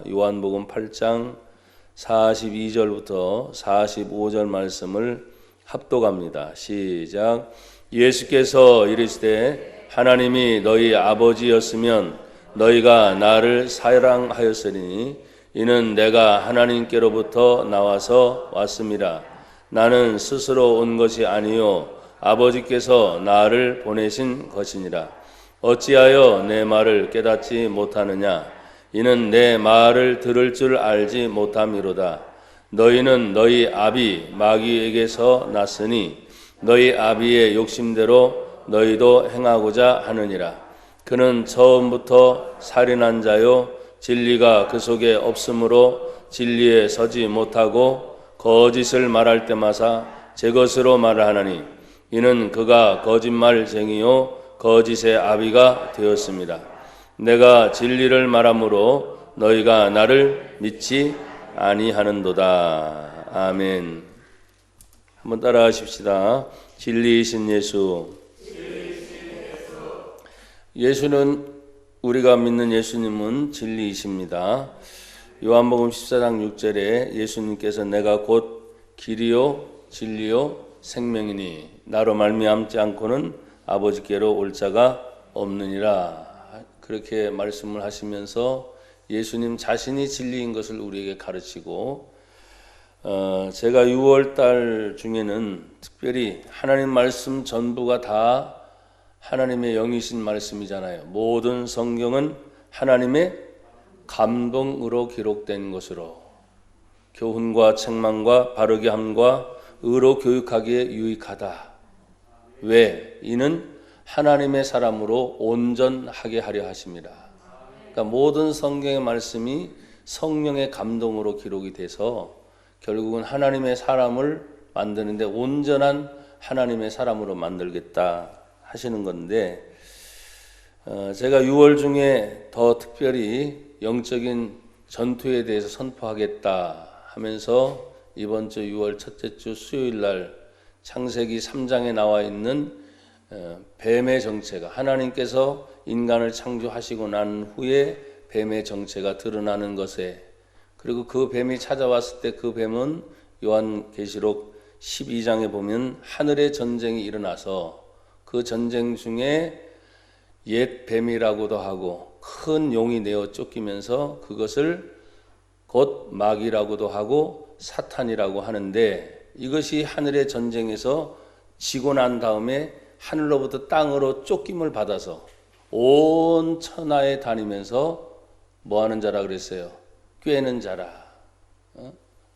요한복음 8장 42절부터 45절 말씀을 합독합니다. 시작. 예수께서 이르시되 하나님이 너희 아버지였으면 너희가 나를 사랑하였으니 이는 내가 하나님께로부터 나와서 왔습니다. 나는 스스로 온 것이 아니요 아버지께서 나를 보내신 것이니라. 어찌하여 내 말을 깨닫지 못하느냐? 이는 내 말을 들을 줄 알지 못함이로다. 너희는 너희 아비 마귀에게서 났으니 너희 아비의 욕심대로 너희도 행하고자 하느니라. 그는 처음부터 살인한 자요 진리가 그 속에 없으므로 진리에 서지 못하고 거짓을 말할 때마다 제 것으로 말을 하나니 이는 그가 거짓말쟁이요 거짓의 아비가 되었습니다. 내가 진리를 말하므로 너희가 나를 믿지 아니하는도다. 아멘. 한번 따라 하십시다. 진리이신 예수. 예수는, 우리가 믿는 예수님은 진리이십니다. 요한복음 14장 6절에 예수님께서 내가 곧 길이요 진리요 생명이니 나로 말미암지 않고는 아버지께로 올 자가 없느니라. 그렇게 말씀을 하시면서 예수님 자신이 진리인 것을 우리에게 가르치고, 제가 6월달 중에는 특별히 하나님 말씀 전부가 다 하나님의 영이신 말씀이잖아요. 모든 성경은 하나님의 감동으로 기록된 것으로 교훈과 책망과 바르게 함과 의로 교육하기에 유익하다. 왜? 이는 하나님의 사람으로 온전하게 하려 하십니다. 그러니까 모든 성경의 말씀이 성령의 감동으로 기록이 돼서 결국은 하나님의 사람을 만드는데 온전한 하나님의 사람으로 만들겠다 하시는 건데, 제가 6월 중에 더 특별히 영적인 전투에 대해서 선포하겠다 하면서 이번 주 6월 첫째 주 수요일 날 창세기 3장에 나와 있는 뱀의 정체가, 하나님께서 인간을 창조하시고 난 후에 뱀의 정체가 드러나는 것에, 그리고 그 뱀이 찾아왔을 때 그 뱀은 요한계시록 12장에 보면 하늘의 전쟁이 일어나서 그 전쟁 중에 옛 뱀이라고도 하고 큰 용이 내어 쫓기면서 그것을 곧 마귀라고도 하고 사탄이라고 하는데, 이것이 하늘의 전쟁에서 지고 난 다음에 하늘로부터 땅으로 쫓김을 받아서 온 천하에 다니면서 뭐 하는 자라 그랬어요? 꿰는 자라.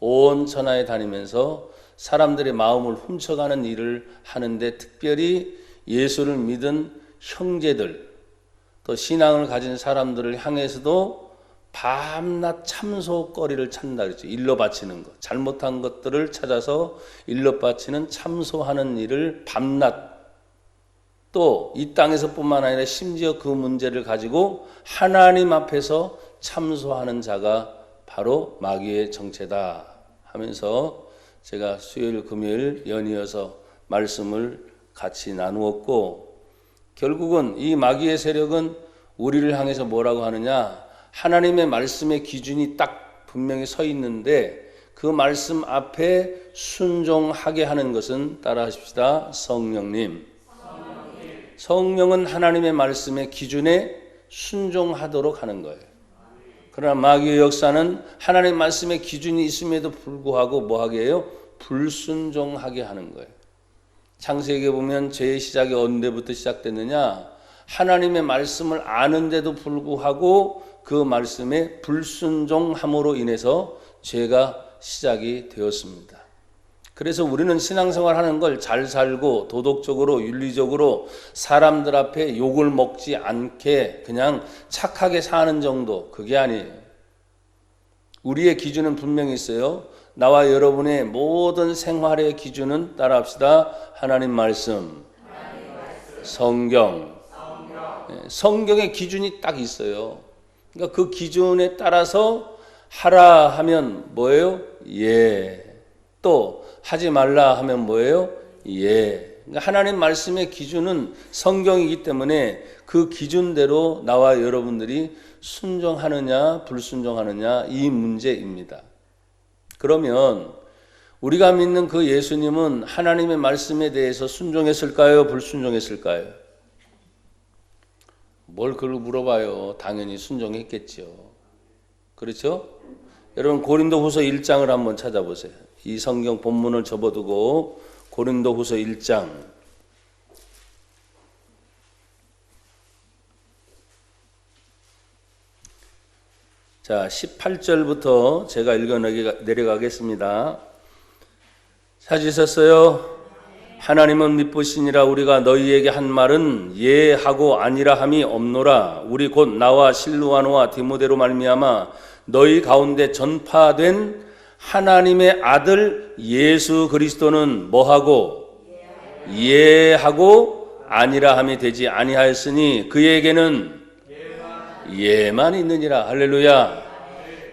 온 천하에 다니면서 사람들의 마음을 훔쳐가는 일을 하는데, 특별히 예수를 믿은 형제들, 또 신앙을 가진 사람들을 향해서도 밤낮 참소거리를 찾는다 그랬죠. 일러 바치는 것, 잘못한 것들을 찾아서 일러 바치는 참소하는 일을 밤낮, 또 이 땅에서뿐만 아니라 심지어 그 문제를 가지고 하나님 앞에서 참소하는 자가 바로 마귀의 정체다 하면서 제가 수요일 금요일 연이어서 말씀을 같이 나누었고, 결국은 이 마귀의 세력은 우리를 향해서 뭐라고 하느냐, 하나님의 말씀의 기준이 딱 분명히 서 있는데 그 말씀 앞에 순종하게 하는 것은, 따라 하십시다, 성령님. 성령은 하나님의 말씀의 기준에 순종하도록 하는 거예요. 그러나 마귀의 역사는 하나님의 말씀의 기준이 있음에도 불구하고 뭐하게 해요? 불순종하게 하는 거예요. 창세기에 보면 죄의 시작이 언제부터 시작됐느냐, 하나님의 말씀을 아는데도 불구하고 그 말씀에 불순종함으로 인해서 죄가 시작이 되었습니다. 그래서 우리는 신앙생활 하는 걸 잘 살고 도덕적으로 윤리적으로 사람들 앞에 욕을 먹지 않게 그냥 착하게 사는 정도, 그게 아니에요. 우리의 기준은 분명히 있어요. 나와 여러분의 모든 생활의 기준은, 따라합시다, 하나님 말씀, 성경. 성경의 기준이 딱 있어요. 그러니까 그 기준에 따라서 하라 하면 뭐예요? 예. 또 하지 말라 하면 뭐예요? 예. 그러니까 하나님 말씀의 기준은 성경이기 때문에 그 기준대로 나와 여러분들이 순종하느냐 불순종하느냐 이 문제입니다. 그러면 우리가 믿는 그 예수님은 하나님의 말씀에 대해서 순종했을까요? 불순종했을까요? 뭘 그걸 물어봐요. 당연히 순종했겠죠. 그렇죠? 여러분 고린도후서 1장을 한번 찾아보세요. 이 성경 본문을 접어두고 고린도후서 1장 자 18절부터 제가 읽어 내려가겠습니다. 찾으셨어요? 하나님은 미쁘시니라. 우리가 너희에게 한 말은 예하고 아니라 함이 없노라. 우리 곧 나와 실루아노와 디모데로 말미암아 너희 가운데 전파된 하나님의 아들 예수 그리스도는 뭐하고 예하고 아니라 함이 되지 아니하였으니 그에게는 예만 있느니라. 할렐루야.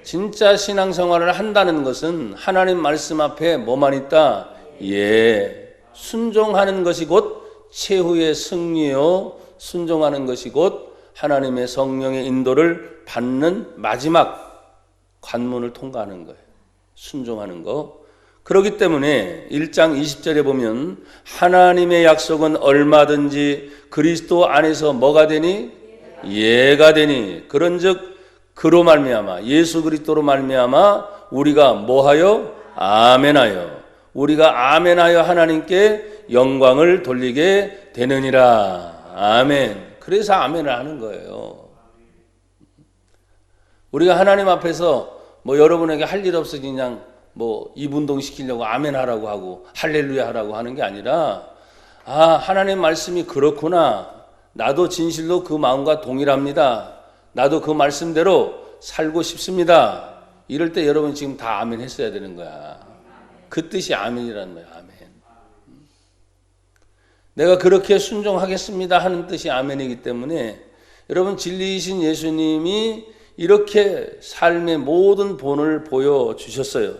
진짜 신앙생활을 한다는 것은 하나님 말씀 앞에 뭐만 있다? 예. 순종하는 것이 곧 최후의 승리요, 순종하는 것이 곧 하나님의 성령의 인도를 받는 마지막 관문을 통과하는 거예요. 순종하는 거. 그렇기 때문에 1장 20절에 보면 하나님의 약속은 얼마든지 그리스도 안에서 뭐가 되니? 예가 되니. 그런즉 그로 말미암아 예수 그리스도로 말미암아 우리가 뭐하여? 아멘하여. 우리가 아멘하여 하나님께 영광을 돌리게 되느니라. 아멘. 그래서 아멘을 하는 거예요. 우리가 하나님 앞에서 뭐 여러분에게 할 일 없어 그냥 뭐 입운동 시키려고 아멘 하라고 하고 할렐루야 하라고 하는 게 아니라 하나님 말씀이 그렇구나. 나도 진실로 그 마음과 동일합니다. 나도 그 말씀대로 살고 싶습니다. 이럴 때 여러분 지금 다 아멘 했어야 되는 거야. 그 뜻이 아멘이라는 거야. 아멘. 내가 그렇게 순종하겠습니다 하는 뜻이 아멘이기 때문에 여러분 진리이신 예수님이 이렇게 삶의 모든 본을 보여주셨어요.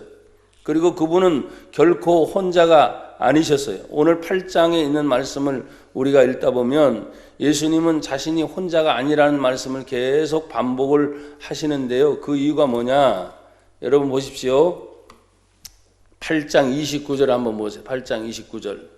그리고 그분은 결코 혼자가 아니셨어요. 오늘 8장에 있는 말씀을 우리가 읽다 보면 예수님은 자신이 혼자가 아니라는 말씀을 계속 반복을 하시는데요. 그 이유가 뭐냐? 여러분 보십시오. 8장 29절 한번 보세요. 8장 29절.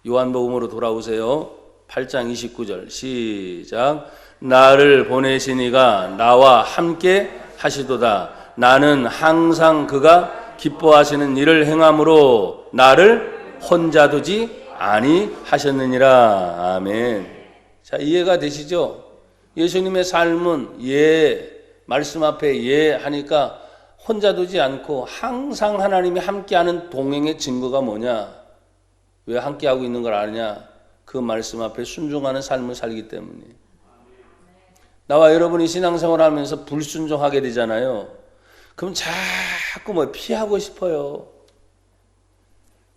요한복음으로 돌아오세요. 8장 29절 시작. 나를 보내신 이가 나와 함께 하시도다. 나는 항상 그가 기뻐하시는 일을 행함으로 나를 혼자 두지 아니하셨느니라. 아멘. 자, 이해가 되시죠? 예수님의 삶은 말씀 앞에 하니까 혼자 두지 않고 항상 하나님이 함께하는 동행의 증거가 뭐냐? 왜 함께하고 있는 걸 아느냐? 그 말씀 앞에 순종하는 삶을 살기 때문에. 나와 여러분이 신앙생활 하면서 불순종하게 되잖아요. 그럼 자꾸 피하고 싶어요.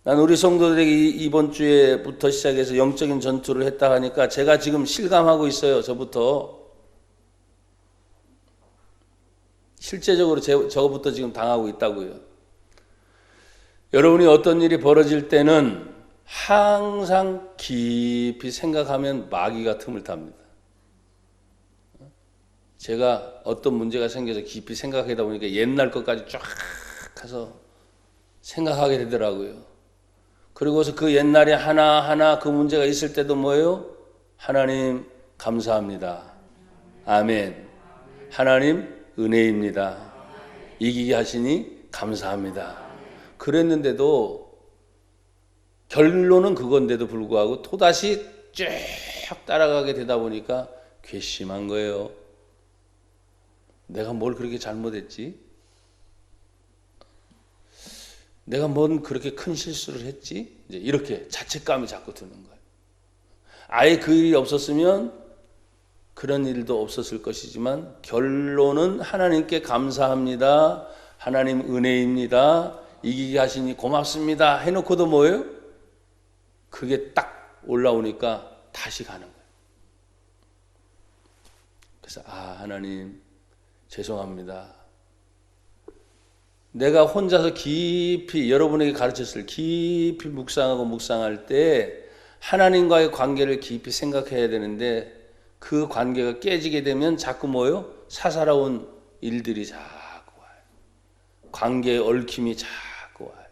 난 우리 성도들에게 이번 주에부터 시작해서 영적인 전투를 했다 하니까 제가 지금 실감하고 있어요. 저부터. 실제적으로 저부터 지금 당하고 있다고요. 여러분이 어떤 일이 벌어질 때는 항상 깊이 생각하면 마귀가 틈을 탑니다. 제가 어떤 문제가 생겨서 깊이 생각하다 보니까 옛날 것까지 쫙 가서 생각하게 되더라고요. 그리고서 그 옛날에 하나하나 그 문제가 있을 때도 뭐예요? 하나님 감사합니다. 아멘. 하나님 은혜입니다. 이기게 하시니 감사합니다. 그랬는데도 결론은 그건데도 불구하고 또다시 쭉 따라가게 되다 보니까 괘씸한 거예요. 내가 뭘 그렇게 잘못했지? 내가 뭔 그렇게 큰 실수를 했지? 이제 이렇게 자책감이 자꾸 드는 거예요. 아예 그 일이 없었으면 그런 일도 없었을 것이지만 결론은 하나님께 감사합니다. 하나님 은혜입니다. 이기게 하시니 고맙습니다. 해놓고도 뭐예요? 그게 딱 올라오니까 다시 가는 거예요. 그래서 하나님 죄송합니다. 내가 혼자서 깊이 여러분에게 가르쳤을 깊이 묵상할 때 하나님과의 관계를 깊이 생각해야 되는데 그 관계가 깨지게 되면 자꾸 뭐요? 사사로운 일들이 자꾸 와요. 관계의 얽힘이 자꾸 와요.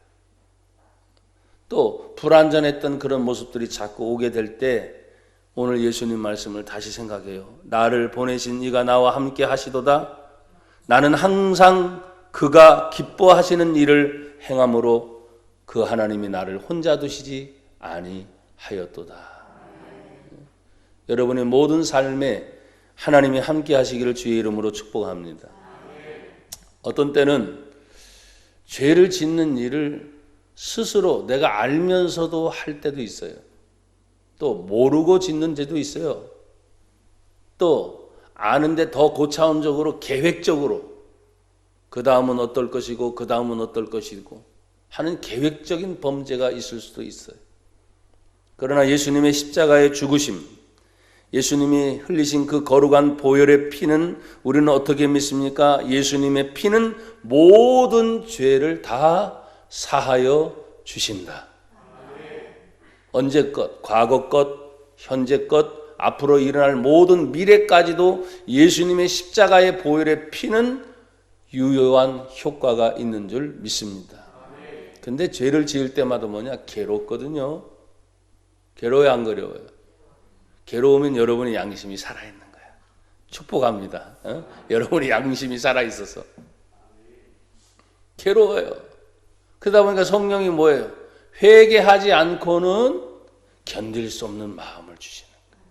또 불완전했던 그런 모습들이 자꾸 오게 될 때 오늘 예수님 말씀을 다시 생각해요. 나를 보내신 이가 나와 함께 하시도다. 나는 항상 그가 기뻐하시는 일을 행함으로 그 하나님이 나를 혼자 두시지 아니하였도다. 여러분의 모든 삶에 하나님이 함께 하시기를 주의 이름으로 축복합니다. 어떤 때는 죄를 짓는 일을 스스로 내가 알면서도 할 때도 있어요. 또 모르고 짓는 죄도 있어요. 또 아는데 더 고차원적으로 계획적으로 그 다음은 어떨 것이고 그 다음은 어떨 것이고 하는 계획적인 범죄가 있을 수도 있어요. 그러나 예수님의 십자가의 죽으심, 예수님이 흘리신 그 거룩한 보혈의 피는 우리는 어떻게 믿습니까? 예수님의 피는 모든 죄를 다 사하여 주신다. 언제 것, 과거 것, 현재 것, 앞으로 일어날 모든 미래까지도 예수님의 십자가의 보혈의 피는 유효한 효과가 있는 줄 믿습니다. 근데 죄를 지을 때마다 뭐냐? 괴롭거든요. 괴로워요, 안 괴로워요? 괴로우면 여러분의 양심이 살아있는 거야. 축복합니다. 여러분의 양심이 살아있어서. 괴로워요. 그러다 보니까 성령이 뭐예요? 회개하지 않고는 견딜 수 없는 마음을 주시는 거예요.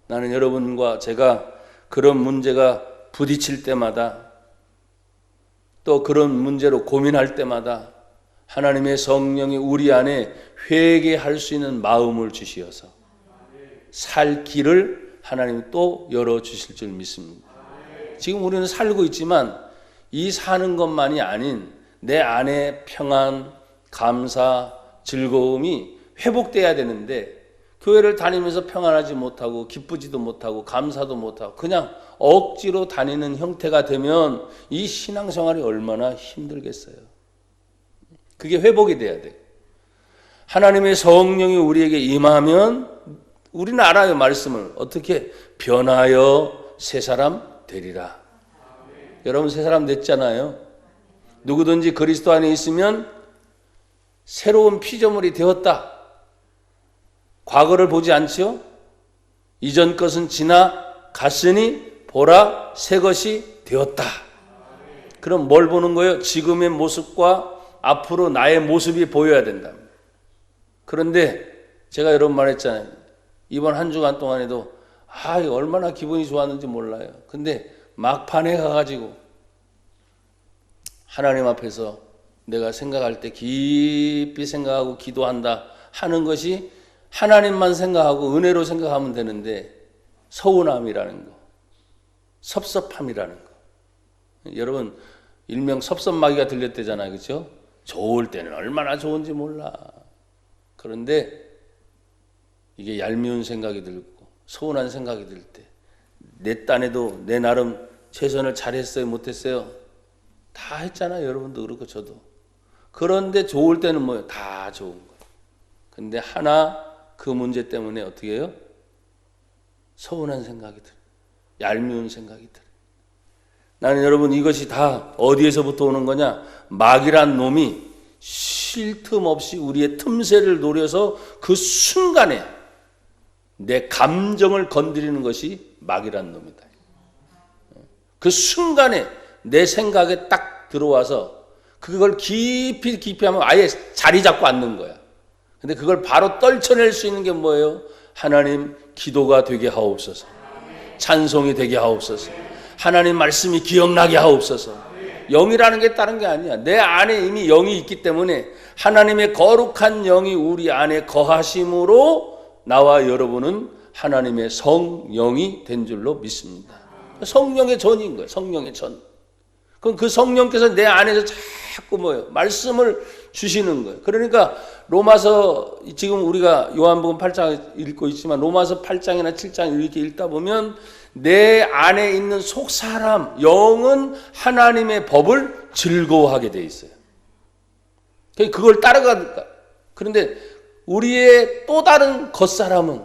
나는 여러분과 제가 그런 문제가 부딪힐 때마다 또 그런 문제로 고민할 때마다 하나님의 성령이 우리 안에 회개할 수 있는 마음을 주시어서 살 길을 하나님이 또 열어주실 줄 믿습니다. 지금 우리는 살고 있지만 이 사는 것만이 아닌 내 안에 평안, 감사, 즐거움이 회복돼야 되는데 교회를 다니면서 평안하지 못하고 기쁘지도 못하고 감사도 못하고 그냥 억지로 다니는 형태가 되면 이 신앙생활이 얼마나 힘들겠어요. 그게 회복이 돼야 돼요. 하나님의 성령이 우리에게 임하면 우리는 알아요. 말씀을 어떻게 변하여 새 사람 되리라. 여러분 새 사람 됐잖아요. 누구든지 그리스도 안에 있으면 새로운 피조물이 되었다. 과거를 보지 않지요? 이전 것은 지나갔으니 보라 새 것이 되었다. 그럼 뭘 보는 거예요? 지금의 모습과 앞으로 나의 모습이 보여야 된다. 그런데 제가 여러분 말했잖아요. 이번 한 주간 동안에도 얼마나 기분이 좋았는지 몰라요. 근데 막판에 가가지고 하나님 앞에서 내가 생각할 때 깊이 생각하고 기도한다 하는 것이 하나님만 생각하고 은혜로 생각하면 되는데 서운함이라는 거, 섭섭함이라는 거. 여러분 일명 섭섭마귀가 들렸대잖아요. 그렇죠? 좋을 때는 얼마나 좋은지 몰라. 그런데 이게 얄미운 생각이 들고 서운한 생각이 들 때 내 딴에도 내 나름 최선을 잘했어요 못했어요? 다 했잖아요. 여러분도 그렇고 저도. 그런데 좋을 때는 뭐예요? 다 좋은 거예요. 근데 하나 그 문제 때문에 어떻게 해요? 서운한 생각이 들어요. 얄미운 생각이 들어요. 나는 여러분 이것이 다 어디에서부터 오는 거냐? 마귀란 놈이 쉴 틈 없이 우리의 틈새를 노려서 그 순간에 내 감정을 건드리는 것이 마귀란 놈이다. 그 순간에 내 생각에 딱 들어와서 그걸 깊이 하면 아예 자리 잡고 앉는 거야. 근데 그걸 바로 떨쳐낼 수 있는 게 뭐예요? 하나님 기도가 되게 하옵소서. 찬송이 되게 하옵소서. 하나님 말씀이 기억나게 하옵소서. 영이라는 게 다른 게 아니야. 내 안에 이미 영이 있기 때문에 하나님의 거룩한 영이 우리 안에 거하심으로 나와 여러분은 하나님의 성령이 된 줄로 믿습니다. 성령의 전인 거예요. 성령의 전. 그럼 그 성령께서 내 안에서 자꾸 뭐예요? 말씀을 주시는 거예요. 그러니까 로마서 지금 우리가 요한복음 8장 읽고 있지만 로마서 8장이나 7장 이렇게 읽다 보면 내 안에 있는 속 사람, 영은 하나님의 법을 즐거워하게 돼 있어요. 그걸 따라가니까. 그런데 우리의 또 다른 겉사람은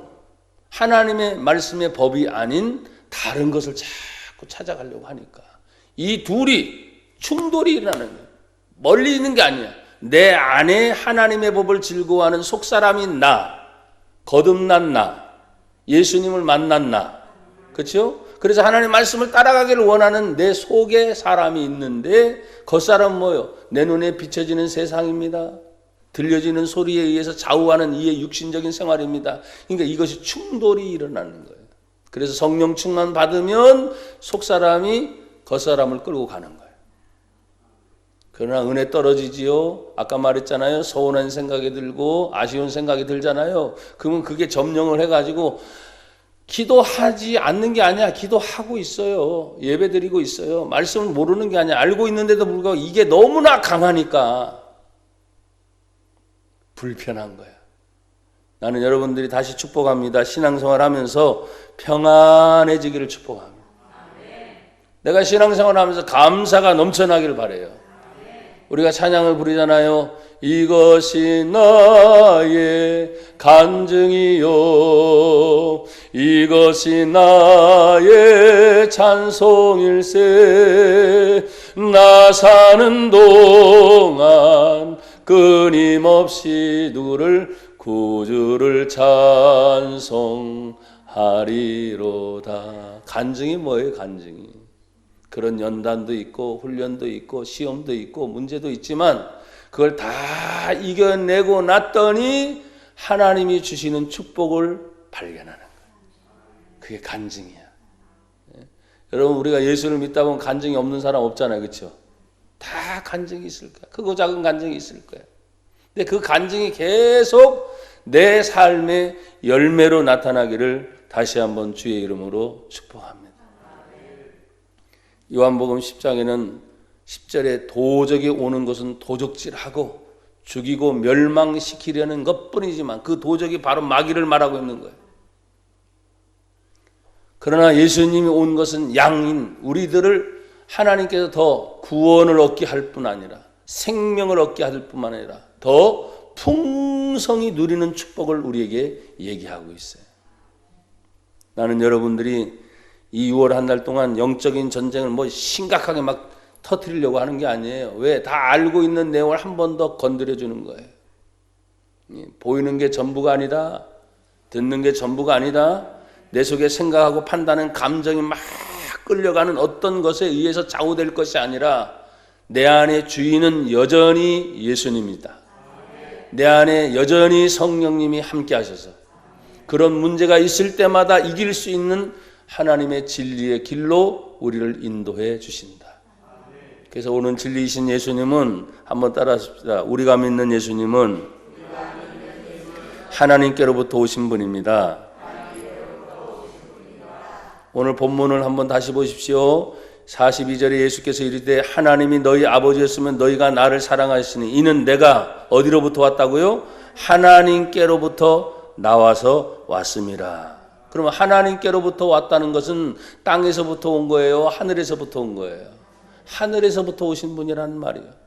하나님의 말씀의 법이 아닌 다른 것을 자꾸 찾아가려고 하니까 이 둘이 충돌이 일어나는 거예요. 멀리 있는 게 아니야. 내 안에 하나님의 법을 즐거워하는 속사람인 나, 거듭난 나, 예수님을 만난 나, 그렇죠? 그래서 하나님 말씀을 따라가기를 원하는 내 속에 사람이 있는데 겉사람은 뭐예요? 내 눈에 비춰지는 세상입니다. 들려지는 소리에 의해서 좌우하는 이의 육신적인 생활입니다. 그러니까 이것이 충돌이 일어나는 거예요. 그래서 성령 충만 받으면 속사람이 겉사람을 끌고 가는 거예요. 그러나 은혜 떨어지지요. 아까 말했잖아요. 서운한 생각이 들고 아쉬운 생각이 들잖아요. 그러면 그게 점령을 해가지고 기도하지 않는 게 아니야. 기도하고 있어요. 예배드리고 있어요. 말씀을 모르는 게 아니야. 알고 있는데도 불구하고 이게 너무나 강하니까 불편한 거야. 나는 여러분들이 다시 축복합니다. 신앙생활 하면서 평안해지기를 축복합니다. 내가 신앙생활 하면서 감사가 넘쳐나기를 바라요. 우리가 찬양을 부르잖아요. 이것이 나의 간증이요, 이것이 나의 찬송일세. 나 사는 동안 끊임없이 누구를, 구주를 찬송하리로다. 간증이 뭐예요? 간증이 그런 연단도 있고 훈련도 있고 시험도 있고 문제도 있지만 그걸 다 이겨내고 났더니 하나님이 주시는 축복을 발견하는 거예요. 그게 간증이야. 여러분, 우리가 예수를 믿다 보면 간증이 없는 사람 없잖아요. 그렇죠? 다 간증이 있을 거야. 크고 작은 간증이 있을 거야. 근데 그 간증이 계속 내 삶의 열매로 나타나기를 다시 한번 주의 이름으로 축복합니다. 요한복음 10장에는 10절에 도적이 오는 것은 도적질하고 죽이고 멸망시키려는 것뿐이지만 그 도적이 바로 마귀를 말하고 있는 거예요. 그러나 예수님이 온 것은 양인 우리들을 하나님께서 더 구원을 얻게 할 뿐 아니라 생명을 얻게 할 뿐만 아니라 더 풍성히 누리는 축복을 우리에게 얘기하고 있어요. 나는 여러분들이 이 6월 한 달 동안 영적인 전쟁을 뭐 심각하게 막 터뜨리려고 하는 게 아니에요. 왜? 다 알고 있는 내용을 한 번 더 건드려 주는 거예요. 보이는 게 전부가 아니다. 듣는 게 전부가 아니다. 내 속에 생각하고 판단하는 감정이 막 끌려가는 어떤 것에 의해서 좌우될 것이 아니라 내 안에 주인은 여전히 예수님이다. 내 안에 여전히 성령님이 함께 하셔서 그런 문제가 있을 때마다 이길 수 있는 하나님의 진리의 길로 우리를 인도해 주신다. 그래서 오늘 진리이신 예수님은 한번 따라하십시다. 우리가 믿는 예수님은 하나님께로부터 오신 분입니다. 오늘 본문을 한번 다시 보십시오. 42절에 예수께서 이르되 하나님이 너희 아버지였으면 너희가 나를 사랑하시니 이는 내가 어디로부터 왔다고요? 하나님께로부터 나와서 왔음이라. 그러면 하나님께로부터 왔다는 것은 땅에서부터 온 거예요? 하늘에서부터 온 거예요? 하늘에서부터 오신 분이라는 말이에요.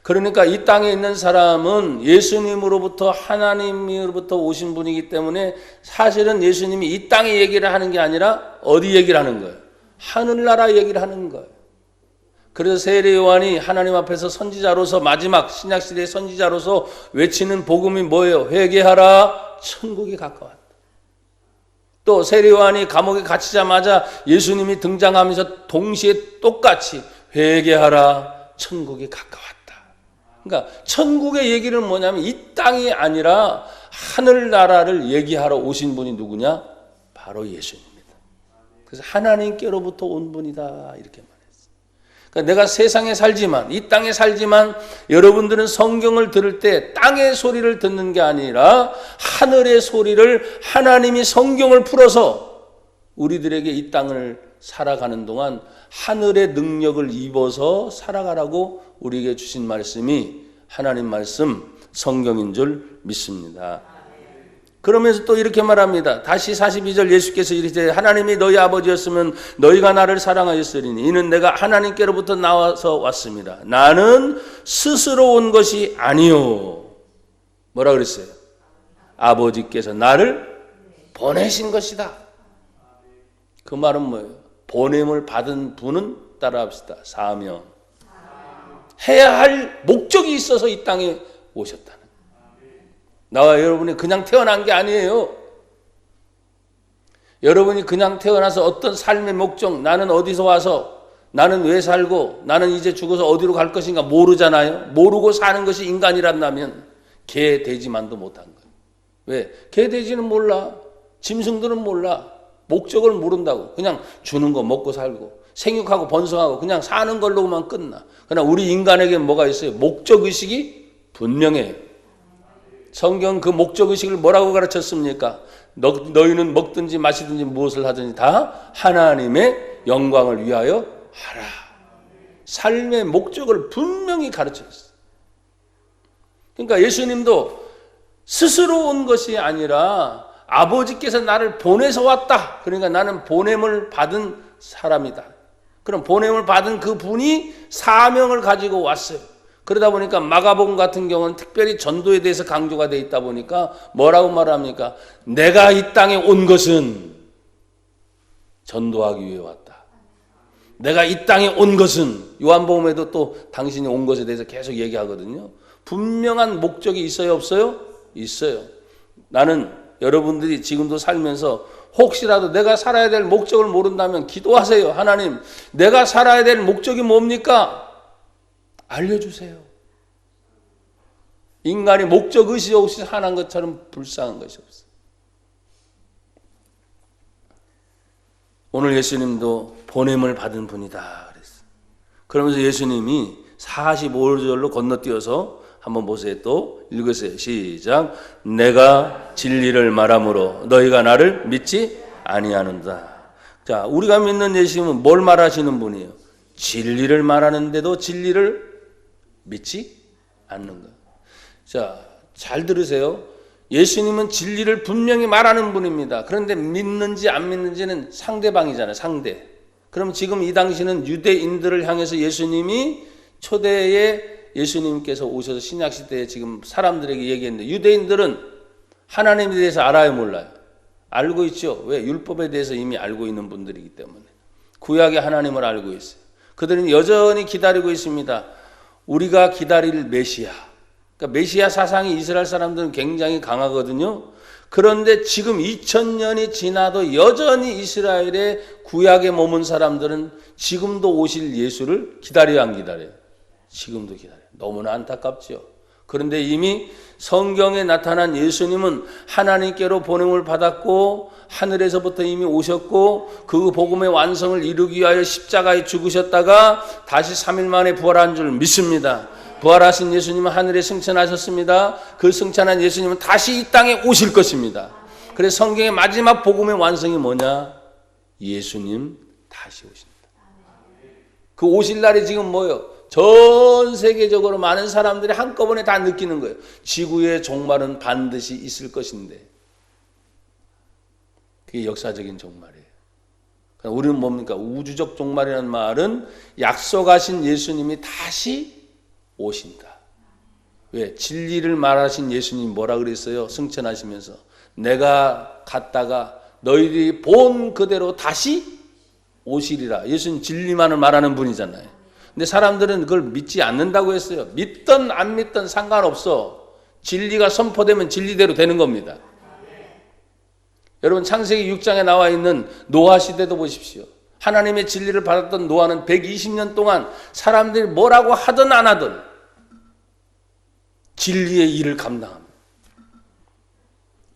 그러니까 이 땅에 있는 사람은 예수님으로부터 하나님으로부터 오신 분이기 때문에 사실은 예수님이 이 땅의 얘기를 하는 게 아니라 어디 얘기를 하는 거예요? 하늘나라 얘기를 하는 거예요. 그래서 세례 요한이 하나님 앞에서 선지자로서 마지막 신약시대의 선지자로서 외치는 복음이 뭐예요? 회개하라, 천국이 가까웠다. 또 세례 요한이 감옥에 갇히자마자 예수님이 등장하면서 동시에 똑같이 회개하라, 천국이 가까웠다. 그러니까 천국의 얘기는 뭐냐면 이 땅이 아니라 하늘나라를 얘기하러 오신 분이 누구냐? 바로 예수님입니다. 그래서 하나님께로부터 온 분이다 이렇게 말했어요. 그러니까 내가 세상에 살지만 이 땅에 살지만 여러분들은 성경을 들을 때 땅의 소리를 듣는 게 아니라 하늘의 소리를 하나님이 성경을 풀어서 우리들에게 이 땅을 살아가는 동안 하늘의 능력을 입어서 살아가라고 우리에게 주신 말씀이 하나님 말씀 성경인 줄 믿습니다. 그러면서 또 이렇게 말합니다. 다시 42절 예수께서 이르시되 하나님이 너희 아버지였으면 너희가 나를 사랑하였으리니 이는 내가 하나님께로부터 나와서 왔습니다. 나는 스스로 온 것이 아니요. 뭐라 그랬어요? 아버지께서 나를 보내신 것이다. 그 말은 뭐예요? 보냄을 받은 분은 따라합시다. 사명. 해야 할 목적이 있어서 이 땅에 오셨다는. 나와 여러분이 그냥 태어난 게 아니에요. 여러분이 그냥 태어나서 어떤 삶의 목적, 나는 어디서 와서, 나는 왜 살고, 나는 이제 죽어서 어디로 갈 것인가 모르잖아요. 모르고 사는 것이 인간이란다면 개, 돼지만도 못한 거예요. 왜? 개, 돼지는 몰라. 짐승들은 몰라. 목적을 모른다고. 그냥 주는 거 먹고 살고 생육하고 번성하고 그냥 사는 걸로만 끝나. 그러나 우리 인간에게 뭐가 있어요? 목적의식이 분명해요. 성경 그 목적의식을 뭐라고 가르쳤습니까? 너희는 먹든지 마시든지 무엇을 하든지 다 하나님의 영광을 위하여 하라. 삶의 목적을 분명히 가르쳤어요. 그러니까 예수님도 스스로 온 것이 아니라 아버지께서 나를 보내서 왔다. 그러니까 나는 보냄을 받은 사람이다. 그럼 보냄을 받은 그 분이 사명을 가지고 왔어요. 그러다 보니까 마가복음 같은 경우는 특별히 전도에 대해서 강조가 되어 있다 보니까 뭐라고 말합니까? 내가 이 땅에 온 것은 전도하기 위해 왔다. 내가 이 땅에 온 것은, 요한복음에도 또 당신이 온 것에 대해서 계속 얘기하거든요. 분명한 목적이 있어요, 없어요? 있어요. 나는 여러분들이 지금도 살면서 혹시라도 내가 살아야 될 목적을 모른다면 기도하세요. 하나님, 내가 살아야 될 목적이 뭡니까? 알려주세요. 인간이 목적의식 없이 사는 것처럼 불쌍한 것이 없어요. 오늘 예수님도 보냄을 받은 분이다 그랬어요. 그러면서 예수님이 45절로 건너뛰어서 한번 보세요. 또 읽으세요. 시작. 내가 진리를 말함으로 너희가 나를 믿지 아니하는다. 자, 우리가 믿는 예수님은 뭘 말하시는 분이에요? 진리를 말하는데도 진리를 믿지 않는 것. 자, 잘 들으세요. 예수님은 진리를 분명히 말하는 분입니다. 그런데 믿는지 안 믿는지는 상대방이잖아요. 상대. 그럼 지금 이 당시는 유대인들을 향해서 예수님이 초대에 예수님께서 오셔서 신약시대에 지금 사람들에게 얘기했는데 유대인들은 하나님에 대해서 알아요, 몰라요? 알고 있죠. 왜? 율법에 대해서 이미 알고 있는 분들이기 때문에. 구약의 하나님을 알고 있어요. 그들은 여전히 기다리고 있습니다. 우리가 기다릴 메시아. 그러니까 메시아 사상이 이스라엘 사람들은 굉장히 강하거든요. 그런데 지금 2000년이 지나도 여전히 이스라엘의 구약에 머문 사람들은 지금도 오실 예수를 기다려야 안 기다려요? 지금도 기다려요. 너무나 안타깝죠. 그런데 이미 성경에 나타난 예수님은 하나님께로 보냄을 받았고 하늘에서부터 이미 오셨고 그 복음의 완성을 이루기 위하여 십자가에 죽으셨다가 다시 3일 만에 부활한 줄 믿습니다. 부활하신 예수님은 하늘에 승천하셨습니다. 그 승천한 예수님은 다시 이 땅에 오실 것입니다. 그래서 성경의 마지막 복음의 완성이 뭐냐? 예수님 다시 오십니다. 그 오실 날이 지금 뭐예요? 전 세계적으로 많은 사람들이 한꺼번에 다 느끼는 거예요. 지구의 종말은 반드시 있을 것인데. 그게 역사적인 종말이에요. 우리는 뭡니까? 우주적 종말이라는 말은 약속하신 예수님이 다시 오신다. 왜? 진리를 말하신 예수님이 뭐라 그랬어요? 승천하시면서 내가 갔다가 너희들이 본 그대로 다시 오시리라. 예수님 진리만을 말하는 분이잖아요. 근데 사람들은 그걸 믿지 않는다고 했어요. 믿든 안 믿든 상관없어. 진리가 선포되면 진리대로 되는 겁니다. 여러분 창세기 6장에 나와 있는 노아 시대도 보십시오. 하나님의 진리를 받았던 노아는 120년 동안 사람들이 뭐라고 하든 안 하든 진리의 일을 감당합니다.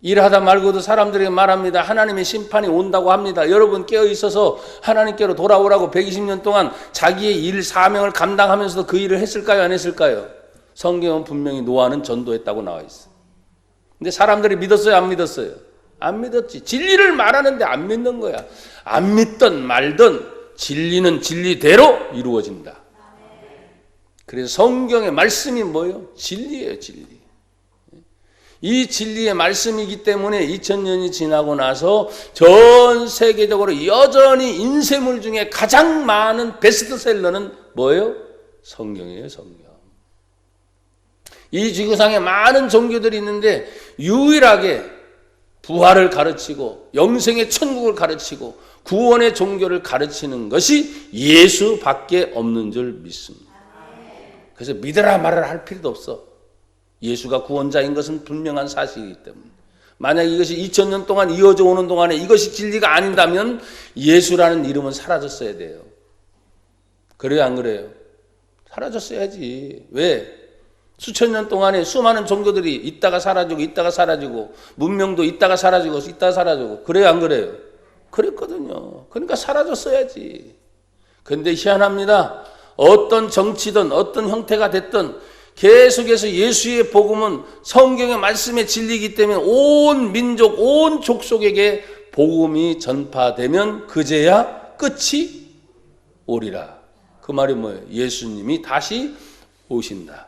일하다 말고도 사람들에게 말합니다. 하나님의 심판이 온다고 합니다. 여러분 깨어있어서 하나님께로 돌아오라고 120년 동안 자기의 일 사명을 감당하면서도 그 일을 했을까요? 안 했을까요? 성경은 분명히 노아는 전도했다고 나와 있어요. 근데 사람들이 믿었어요? 안 믿었어요? 안 믿었지. 진리를 말하는데 안 믿는 거야. 안 믿든 말든 진리는 진리대로 이루어진다. 그래서 성경의 말씀이 뭐예요? 진리예요, 진리. 이 진리의 말씀이기 때문에 2000년이 지나고 나서 전 세계적으로 여전히 인쇄물 중에 가장 많은 베스트셀러는 뭐예요? 성경이에요, 성경. 이 지구상에 많은 종교들이 있는데 유일하게 부활을 가르치고 영생의 천국을 가르치고 구원의 종교를 가르치는 것이 예수밖에 없는 줄 믿습니다. 그래서 믿으라 말아라 할 필요도 없어. 예수가 구원자인 것은 분명한 사실이기 때문에. 만약 이것이 2000년 동안 이어져 오는 동안에 이것이 진리가 아닌다면 예수라는 이름은 사라졌어야 돼요. 그래요, 안 그래요? 사라졌어야지. 왜? 수천 년 동안에 수많은 종교들이 있다가 사라지고 문명도 있다가 사라지고 그래요, 안 그래요? 그랬거든요. 그러니까 사라졌어야지. 그런데 희한합니다. 어떤 정치든 어떤 형태가 됐든 계속해서 예수의 복음은 성경의 말씀의 진리이기 때문에 온 민족, 온 족속에게 복음이 전파되면 그제야 끝이 오리라. 그 말이 뭐예요? 예수님이 다시 오신다.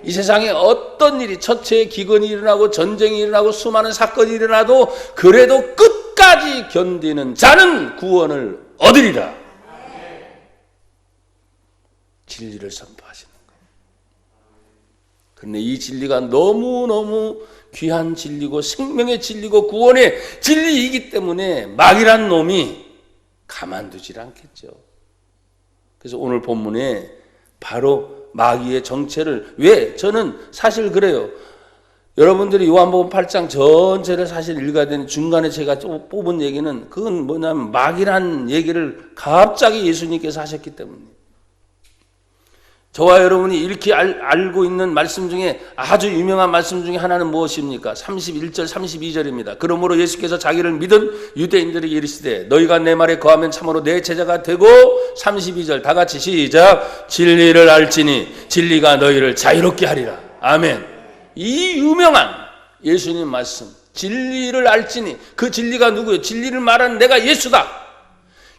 이 세상에 어떤 일이, 처체의 기근이 일어나고 전쟁이 일어나고 수많은 사건이 일어나도 그래도 끝까지 견디는 자는 구원을 얻으리라. 진리를 선포하시는 거예요. 그런데 이 진리가 너무너무 귀한 진리고 생명의 진리고 구원의 진리이기 때문에 마귀란 놈이 가만두질 않겠죠. 그래서 오늘 본문에 바로 마귀의 정체를, 왜? 저는 사실 그래요. 여러분들이 요한복음 8장 전체를 사실 읽어야 되는 중간에 제가 뽑은 얘기는 그건 뭐냐면 마귀란 얘기를 갑자기 예수님께서 하셨기 때문이에요. 저와 여러분이 이렇게 알고 있는 말씀 중에 아주 유명한 말씀 중에 하나는 무엇입니까? 31절 32절입니다. 그러므로 예수께서 자기를 믿은 유대인들에게 이르시되 너희가 내 말에 거하면 참으로 내 제자가 되고, 32절 다 같이 시작. 진리를 알지니 진리가 너희를 자유롭게 하리라. 아멘. 이 유명한 예수님 말씀, 진리를 알지니, 그 진리가 누구예요? 진리를 말하는 내가 예수다.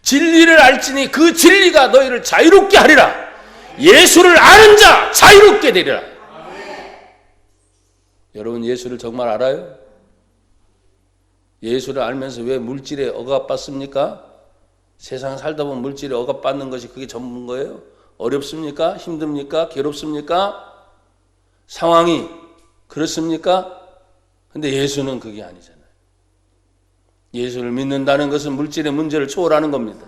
진리를 알지니 그 진리가 너희를 자유롭게 하리라. 예수를 아는 자 자유롭게 되리라. 여러분 예수를 정말 알아요? 예수를 알면서 왜 물질에 억압받습니까? 세상 살다 보면 물질에 억압받는 것이 그게 전부인 거예요? 어렵습니까? 힘듭니까? 괴롭습니까? 상황이 그렇습니까? 근데 예수는 그게 아니잖아요. 예수를 믿는다는 것은 물질의 문제를 초월하는 겁니다.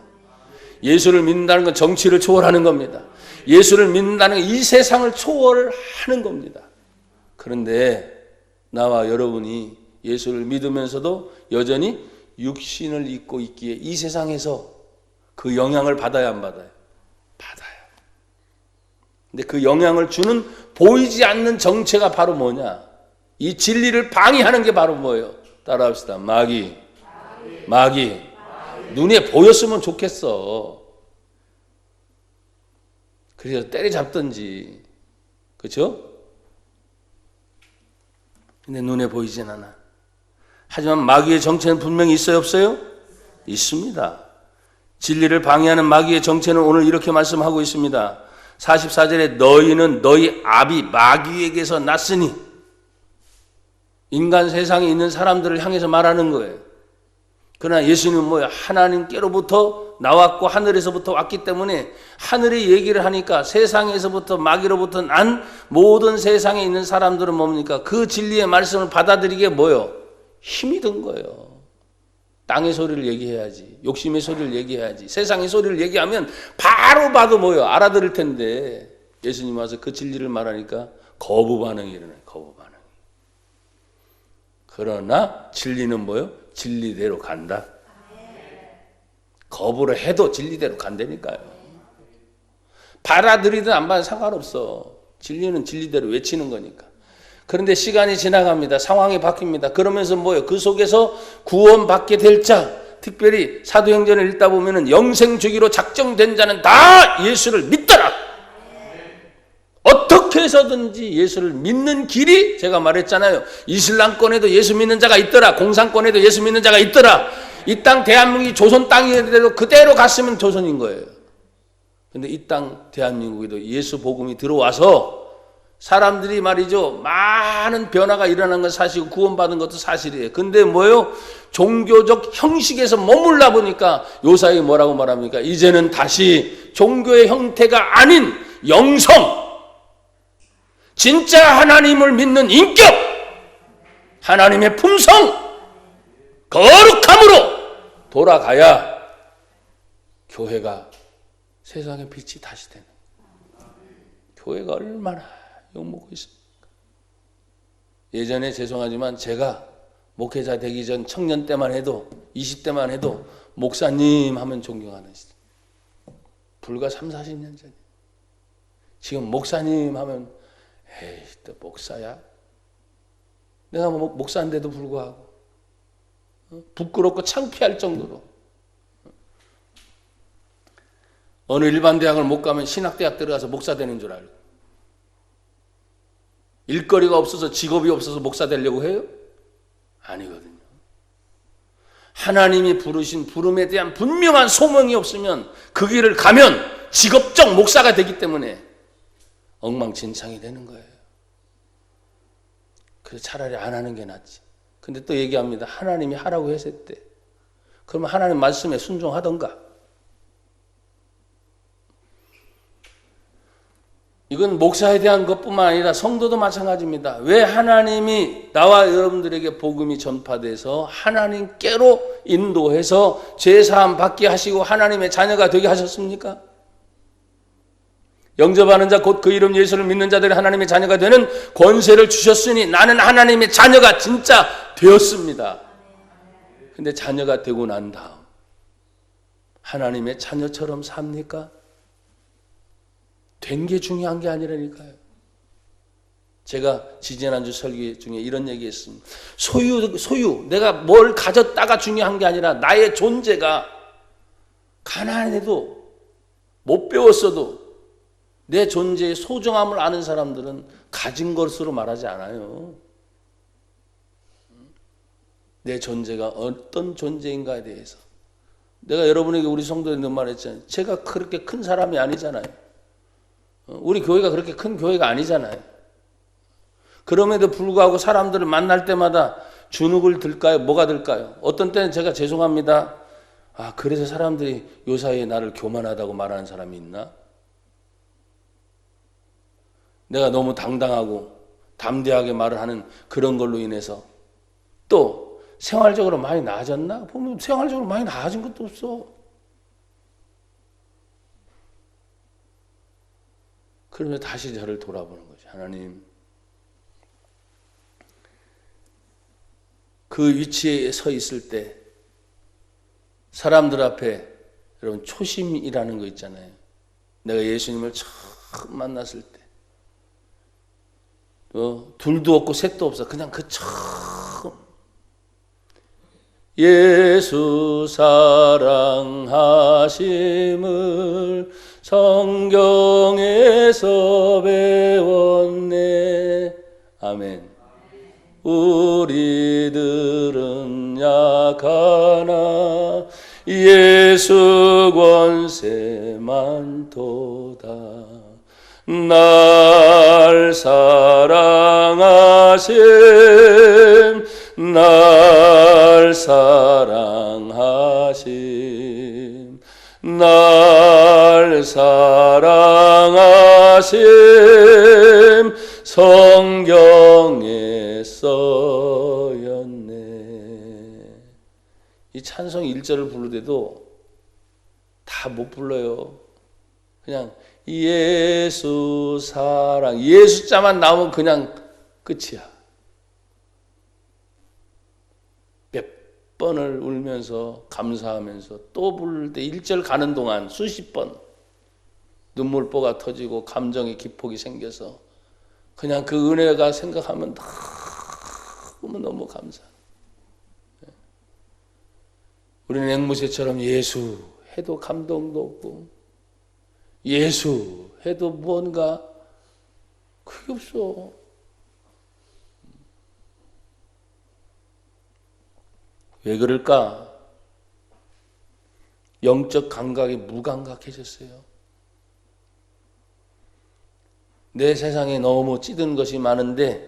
예수를 믿는다는 건 정치를 초월하는 겁니다. 예수를 믿는다는 건 이 세상을 초월하는 겁니다. 그런데 나와 여러분이 예수를 믿으면서도 여전히 육신을 입고 있기에 이 세상에서 그 영향을 받아야 안 받아요? 받아요. 근데 그 영향을 주는 보이지 않는 정체가 바로 뭐냐? 이 진리를 방해하는 게 바로 뭐예요? 따라합시다. 마귀. 눈에 보였으면 좋겠어. 그래서 때려잡든지, 그렇죠? 근데 눈에 보이진 않아. 하지만 마귀의 정체는 분명히 있어요, 없어요? 있습니다. 진리를 방해하는 마귀의 정체는 오늘 이렇게 말씀하고 있습니다. 44절에 너희는 너희 아비 마귀에게서 났으니, 인간 세상에 있는 사람들을 향해서 말하는 거예요. 그러나 예수님은 뭐예요? 하나님께로부터 나왔고 하늘에서부터 왔기 때문에 하늘의 얘기를 하니까 세상에서부터 마귀로부터 난 모든 세상에 있는 사람들은 뭡니까? 그 진리의 말씀을 받아들이기에 뭐예요? 힘이 든 거예요. 땅의 소리를 얘기해야지. 욕심의 소리를 얘기해야지. 세상의 소리를 얘기하면 바로 봐도 뭐예요? 알아들을 텐데 예수님 와서 그 진리를 말하니까 거부 반응이 일어나요. 거부 반응이. 그러나 진리는 뭐예요? 진리대로 간다. 거부를 해도 진리대로 간다니까요. 받아들이든 안 받아도 상관없어. 진리는 진리대로 외치는 거니까. 그런데 시간이 지나갑니다. 상황이 바뀝니다. 그러면서 뭐예요? 그 속에서 구원받게 될 자, 특별히 사도행전을 읽다 보면은 영생 주기로 작정된 자는 다 예수를 믿더라. 어떻게 해서든지 예수를 믿는 길이, 제가 말했잖아요. 이슬람권에도 예수 믿는 자가 있더라. 공산권에도 예수 믿는 자가 있더라. 이 땅 대한민국이 조선 땅이라도 그대로 갔으면 조선인 거예요. 근데 이 땅 대한민국에도 예수 복음이 들어와서 사람들이 말이죠, 많은 변화가 일어난 건 사실이고 구원받은 것도 사실이에요. 근데 뭐요? 종교적 형식에서 머물다 보니까 요사이 뭐라고 말합니까? 이제는 다시 종교의 형태가 아닌 영성, 진짜 하나님을 믿는 인격, 하나님의 품성, 거룩함으로 돌아가야 교회가 세상의 빛이 다시 되는 거예요. 교회가 얼마나 욕먹고 있습니까? 예전에 죄송하지만 제가 목회자 되기 전 청년 때만 해도 20대만 해도 목사님 하면 존경하는 시대. 불과 3, 40년 전에. 지금 목사님 하면 에이 또 목사야? 내가 뭐 목사인데도 불구하고 부끄럽고 창피할 정도로 어느 일반 대학을 못 가면 신학대학 들어가서 목사 되는 줄 알고 일거리가 없어서 직업이 없어서 목사 되려고 해요? 아니거든요. 하나님이 부르신 부름에 대한 분명한 소명이 없으면 그 길을 가면 직업적 목사가 되기 때문에 엉망진창이 되는 거예요. 그래서 차라리 안 하는 게 낫지. 근데 또 얘기합니다. 하나님이 하라고 했을 때. 그러면 하나님 말씀에 순종하던가. 이건 목사에 대한 것뿐만 아니라 성도도 마찬가지입니다. 왜 하나님이 나와 여러분들에게 복음이 전파돼서 하나님께로 인도해서 죄사함 받게 하시고 하나님의 자녀가 되게 하셨습니까? 영접하는 자 곧 그 이름 예수를 믿는 자들이 하나님의 자녀가 되는 권세를 주셨으니 나는 하나님의 자녀가 진짜 되었습니다. 근데 자녀가 되고 난 다음 하나님의 자녀처럼 삽니까? 된 게 중요한 게 아니라니까요. 제가 지지난주 설교 중에 이런 얘기했습니다. 소유, 내가 뭘 가졌다가 중요한 게 아니라 나의 존재가 가난해도 못 배웠어도 내 존재의 소중함을 아는 사람들은 가진 것으로 말하지 않아요. 내 존재가 어떤 존재인가에 대해서. 내가 여러분에게 우리 성도에 늘 말했잖아요. 제가 그렇게 큰 사람이 아니잖아요. 우리 교회가 그렇게 큰 교회가 아니잖아요. 그럼에도 불구하고 사람들을 만날 때마다 주눅을 들까요? 뭐가 들까요? 어떤 때는 제가 죄송합니다. 아, 그래서 사람들이 요사이에 나를 교만하다고 말하는 사람이 있나? 내가 너무 당당하고 담대하게 말을 하는 그런 걸로 인해서 또 생활적으로 많이 나아졌나? 보면 생활적으로 많이 나아진 것도 없어. 그러면 다시 저를 돌아보는 거죠. 하나님, 그 위치에 서 있을 때 사람들 앞에 여러분 초심이라는 거 있잖아요. 내가 예수님을 처음 만났을 때 둘도 없고 셋도 없어. 그냥 그 처음 예수 사랑하심을 성경에서 배웠네. 아멘. 우리들은 약하나 예수 권세만 도다. 날 사랑하심, 날 사랑하심, 날 사랑하심, 성경에 써였네. 이 찬송 1절을 부를 때도 다 못 불러요. 그냥 예수 사랑, 예수자만 나오면 그냥 끝이야. 몇 번을 울면서 감사하면서 또 부를 때 1절 가는 동안 수십 번 눈물보가 터지고 감정의 기폭이 생겨서 그냥 그 은혜가 생각하면 너무 감사. 우리는 앵무새처럼 예수 해도 감동도 없고 예수 해도 뭔가 그게 없어. 왜 그럴까? 영적 감각이 무감각해졌어요. 내 세상에 너무 찌든 것이 많은데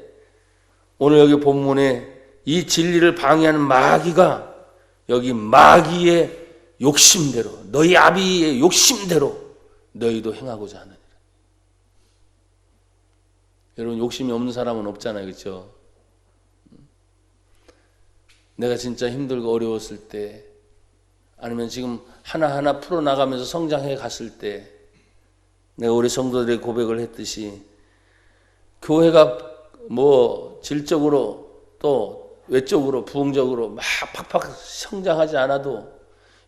오늘 여기 본문에 이 진리를 방해하는 마귀가 여기 마귀의 욕심대로 너희 아비의 욕심대로 너희도 행하고자 하느니라. 여러분 욕심이 없는 사람은 없잖아요. 그렇죠? 내가 진짜 힘들고 어려웠을 때 아니면 지금 하나하나 풀어나가면서 성장해 갔을 때 내가 우리 성도들의 고백을 했듯이 교회가 뭐 질적으로 또 외적으로 부흥적으로 막 팍팍 성장하지 않아도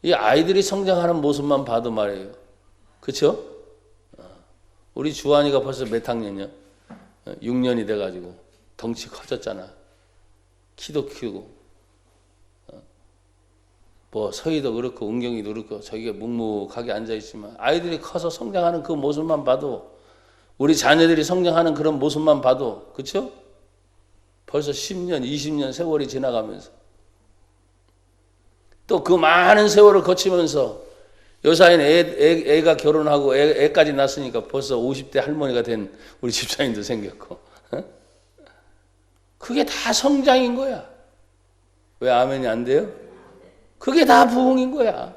이 아이들이 성장하는 모습만 봐도 말이에요. 그렇죠? 우리 주한이가 벌써 몇 학년이야? 6년이 돼가지고 덩치 커졌잖아. 키도 키우고 뭐 서희도 그렇고 은경이도 그렇고 저기가 묵묵하게 앉아있지만 아이들이 커서 성장하는 그 모습만 봐도 우리 자녀들이 성장하는 그런 모습만 봐도 그렇죠? 벌써 10년, 20년 세월이 지나가면서 또 그 많은 세월을 거치면서 요사이는 애가 결혼하고 애까지 낳았으니까 벌써 50대 할머니가 된 우리 집사님도 생겼고 그게 다 성장인 거야. 왜 아멘이 안 돼요? 그게 다 부흥인 거야.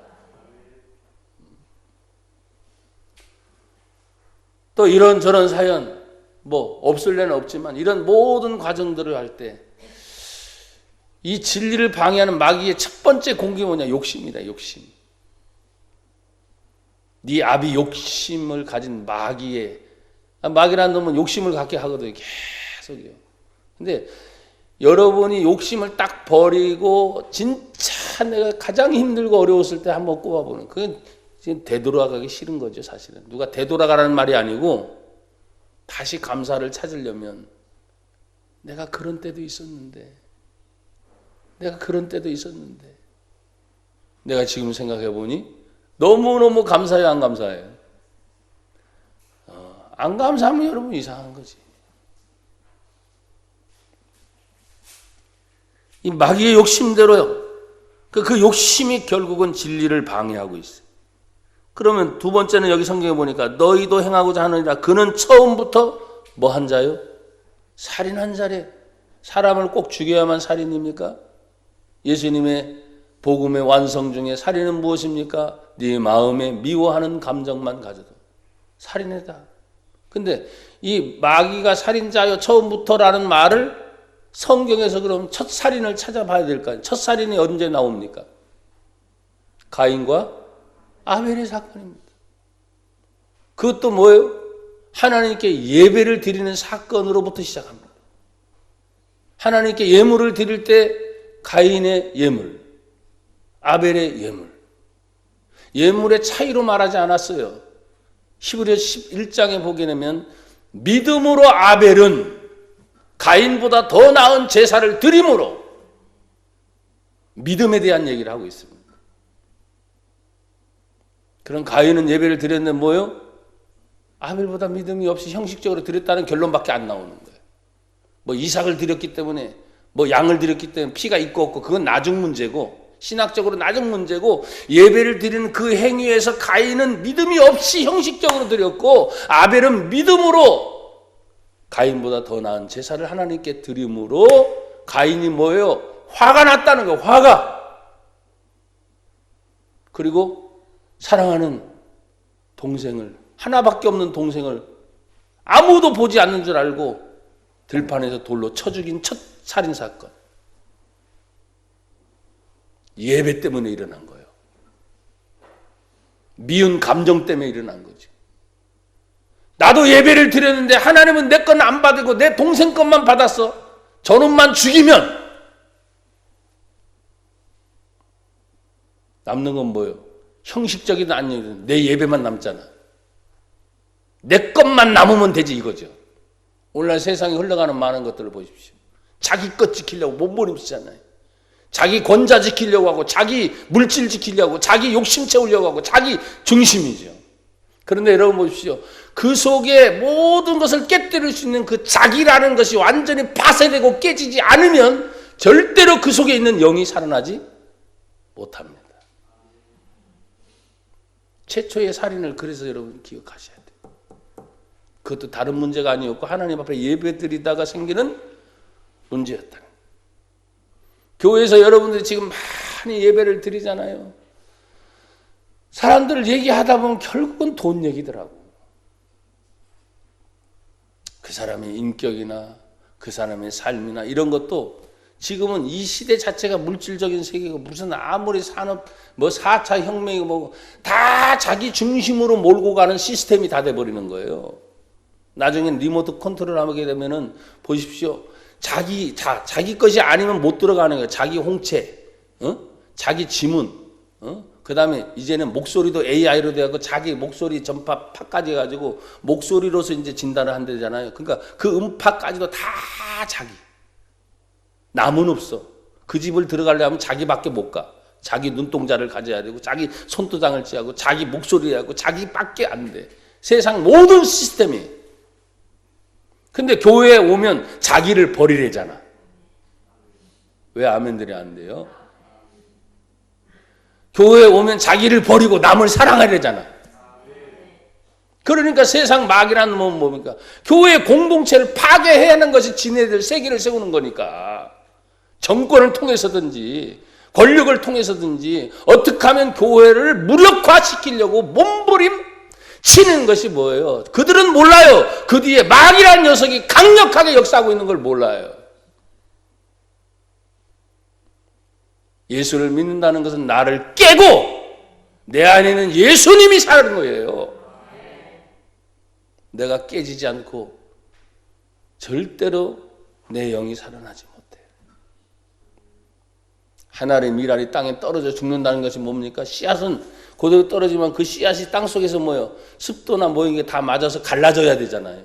또 이런저런 사연 뭐 없을 리는 없지만 이런 모든 과정들을 할 때 이 진리를 방해하는 마귀의 첫 번째 공격이 뭐냐? 욕심이다. 욕심. 네 아비 욕심을 가진 마귀라는 놈은 욕심을 갖게 하거든요. 계속요. 근데 여러분이 욕심을 딱 버리고 진짜 내가 가장 힘들고 어려웠을 때 한번 꼽아보는 그건 지금 되돌아가기 싫은 거죠. 사실은 누가 되돌아가라는 말이 아니고 다시 감사를 찾으려면 내가 그런 때도 있었는데 내가 지금 생각해 보니 너무너무 감사해요, 안 감사해요? 안 감사하면 여러분 이상한 거지. 이 마귀의 욕심대로요. 그 욕심이 결국은 진리를 방해하고 있어요. 그러면 두 번째는 여기 성경에 보니까 너희도 행하고자 하느니라. 그는 처음부터 뭐 한 자요? 살인한 자래. 사람을 꼭 죽여야만 살인입니까? 예수님의 복음의 완성 중에 살인은 무엇입니까? 네 마음에 미워하는 감정만 가져도 살인이다. 근데 이 마귀가 살인자요 처음부터라는 말을 성경에서 그럼 첫 살인을 찾아봐야 될까요? 첫 살인이 언제 나옵니까? 가인과 아벨의 사건입니다. 그것도 뭐예요? 하나님께 예배를 드리는 사건으로부터 시작합니다. 하나님께 예물을 드릴 때 가인의 예물, 아벨의 예물. 예물의 차이로 말하지 않았어요. 히브리서 11장에 보게 되면 믿음으로 아벨은 가인보다 더 나은 제사를 드림으로 믿음에 대한 얘기를 하고 있습니다. 그럼 가인은 예배를 드렸는데 뭐요? 아벨보다 믿음이 없이 형식적으로 드렸다는 결론밖에 안 나오는 거예요. 뭐 이삭을 드렸기 때문에 뭐 양을 드렸기 때문에 피가 있고 없고 그건 나중 문제고 신학적으로 나중 문제고 예배를 드리는 그 행위에서 가인은 믿음이 없이 형식적으로 드렸고 아벨은 믿음으로 가인보다 더 나은 제사를 하나님께 드림으로 가인이 뭐예요? 화가 났다는 거예요. 화가. 그리고 사랑하는 동생을 하나밖에 없는 동생을 아무도 보지 않는 줄 알고 들판에서 돌로 쳐 죽인 첫 살인사건. 예배 때문에 일어난 거예요. 미운 감정 때문에 일어난 거죠. 나도 예배를 드렸는데 하나님은 내 건 안 받고 내 동생 것만 받았어. 저놈만 죽이면 남는 건 뭐예요? 형식적이든 아니든 내 예배만 남잖아. 내 것만 남으면 되지 이거죠. 오늘날 세상에 흘러가는 많은 것들을 보십시오. 자기 것 지키려고 몸부림치잖아요. 자기 권자 지키려고 하고 자기 물질 지키려고 하고 자기 욕심 채우려고 하고 자기 중심이죠. 그런데 여러분 보십시오. 그 속에 모든 것을 깨뜨릴 수 있는 그 자기라는 것이 완전히 파쇄되고 깨지지 않으면 절대로 그 속에 있는 영이 살아나지 못합니다. 최초의 살인을 그래서 여러분 기억하셔야 돼요. 그것도 다른 문제가 아니었고 하나님 앞에 예배드리다가 생기는 문제였다. 교회에서 여러분들이 지금 많이 예배를 드리잖아요. 사람들 얘기하다 보면 결국은 돈 얘기더라고. 그 사람의 인격이나 그 사람의 삶이나 이런 것도 지금은 이 시대 자체가 물질적인 세계고 무슨 아무리 산업 뭐 4차 혁명이고 뭐 다 자기 중심으로 몰고 가는 시스템이 다 돼버리는 거예요. 나중에 리모트 컨트롤하게 되면은 보십시오. 자기 것이 아니면 못 들어가는 거예요. 자기 홍채, 자기 지문, 그 다음에 이제는 목소리도 AI로 돼갖고 자기 목소리 전파까지 해가지고 목소리로서 이제 진단을 한다잖아요. 그러니까 그 음파까지도 다 자기. 남은 없어. 그 집을 들어가려면 자기밖에 못 가. 자기 눈동자를 가져야 되고 자기 손도장을 쥐하고 자기 목소리 하고 자기밖에 안 돼. 세상 모든 시스템이. 근데 교회에 오면 자기를 버리래잖아. 왜 아멘들이 안 돼요? 교회에 오면 자기를 버리고 남을 사랑하려잖아. 그러니까 세상 마귀라는 건 뭡니까? 교회 공동체를 파괴해야 하는 것이 지네들 세계를 세우는 거니까. 정권을 통해서든지 권력을 통해서든지 어떻게 하면 교회를 무력화시키려고 몸부림 치는 것이 뭐예요? 그들은 몰라요. 그 뒤에 마귀라는 녀석이 강력하게 역사하고 있는 걸 몰라요. 예수를 믿는다는 것은 나를 깨고 내 안에는 예수님이 사는 거예요. 내가 깨지지 않고 절대로 내 영이 살아나지 못해요. 하나의 미랄이 땅에 떨어져 죽는다는 것이 뭡니까? 씨앗은 그대로 떨어지면 그 씨앗이 땅속에서 뭐예요? 습도나 뭐 이게 다 맞아서 갈라져야 되잖아요.